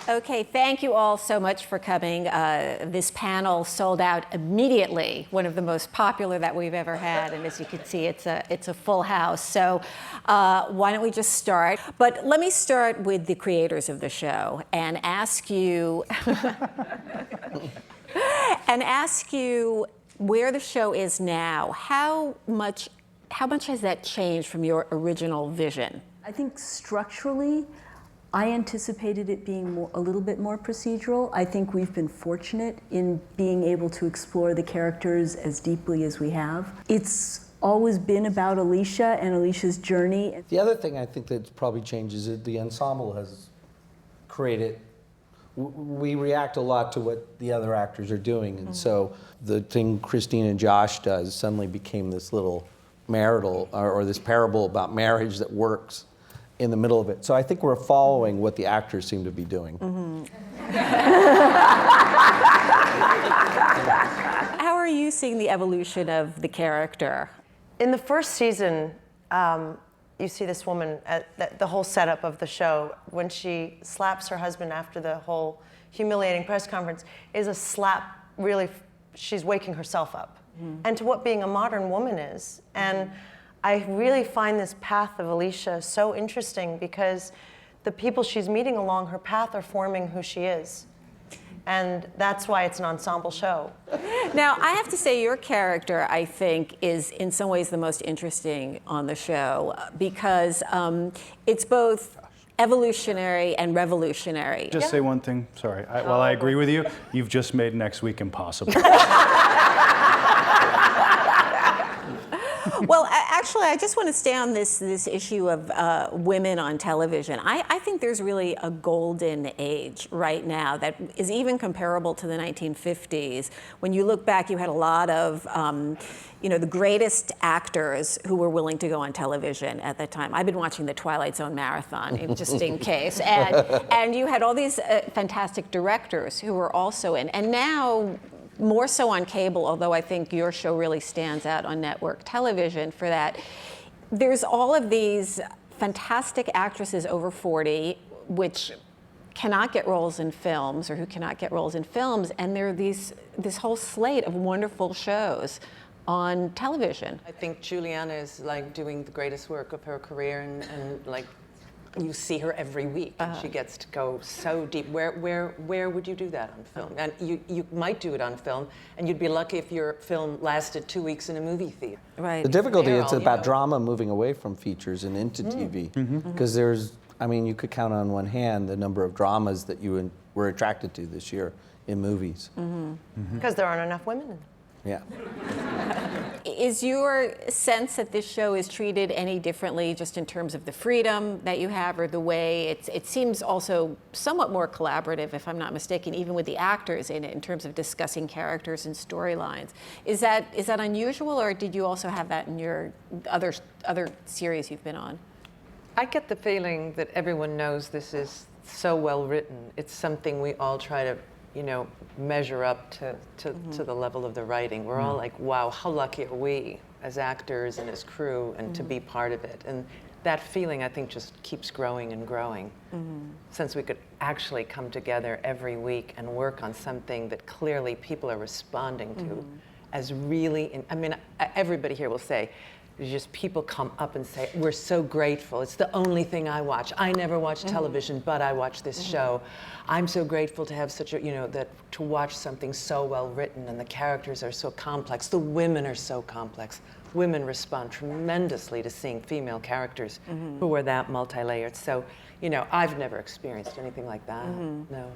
Okay, thank you all so much for coming. This panel sold out immediately, one of the most popular that we've ever had, and as you can see, it's a full house. So why don't we just start? But let me start with the creators of the show and ask you where the show is now. How much has that changed from your original vision? I think structurally, I anticipated it being a little bit more procedural. I think we've been fortunate in being able to explore the characters as deeply as we have. It's always been about Alicia and Alicia's journey. The other thing I think that probably changes is the ensemble has created. We react a lot to what the other actors are doing, and so the thing Christine and Josh does suddenly became this little marital or this parable about marriage that works in the middle of it. So I think we're following what the actors seem to be doing. How are you seeing the evolution of the character? In the first season, you see this woman, the whole setup of the show, when she slaps her husband after the whole humiliating press conference, is a slap, really, she's waking herself up. And to what being a modern woman is. And I really find this path of Alicia so interesting because the people she's meeting along her path are forming who she is. And that's why it's an ensemble show. Now, I have to say your character, I think, is in some ways the most interesting on the show because it's both evolutionary and revolutionary. Just say one thing, sorry. While I agree with you, you've just made next week impossible. Well, actually, I just want to stay on this issue of women on television. I think there's really a golden age right now that is even comparable to the 1950s. When you look back, you had a lot of, the greatest actors who were willing to go on television at that time. I've been watching the Twilight Zone marathon, just in case. And you had all these fantastic directors who were also in. And now, more so on cable, although I think your show really stands out on network television for that. There's all of these fantastic actresses over 40, which cannot get roles in films or who cannot get roles in films, and there are this whole slate of wonderful shows on television. I think Juliana is like doing the greatest work of her career, and like you see her every week, and she gets to go so deep. Where would you do that on film? And you might do it on film, and you'd be lucky if your film lasted 2 weeks in a movie theater. Right. The difficulty is Meryl, about drama moving away from features and into TV, because you could count on one hand the number of dramas that you were attracted to this year in movies. Because there aren't enough women in them. Yeah. Is your sense that this show is treated any differently just in terms of the freedom that you have or the way it seems also somewhat more collaborative, if I'm not mistaken, even with the actors in it in terms of discussing characters and storylines? Is that unusual, or did you also have that in your other series you've been on? I get the feeling that everyone knows this is so well written. It's something we all try to measure up to the level of the writing. We're all like, wow, how lucky are we as actors and as crew and to be part of it. And that feeling, I think, just keeps growing and growing. Since we could actually come together every week and work on something that clearly people are responding to as really, everybody here will say, just people come up and say, we're so grateful. It's the only thing I watch. I never watch television, but I watch this show. I'm so grateful to have such a, to watch something so well written, and the characters are so complex. The women are so complex. Women respond tremendously to seeing female characters who are that multi-layered. So, I've never experienced anything like that. No.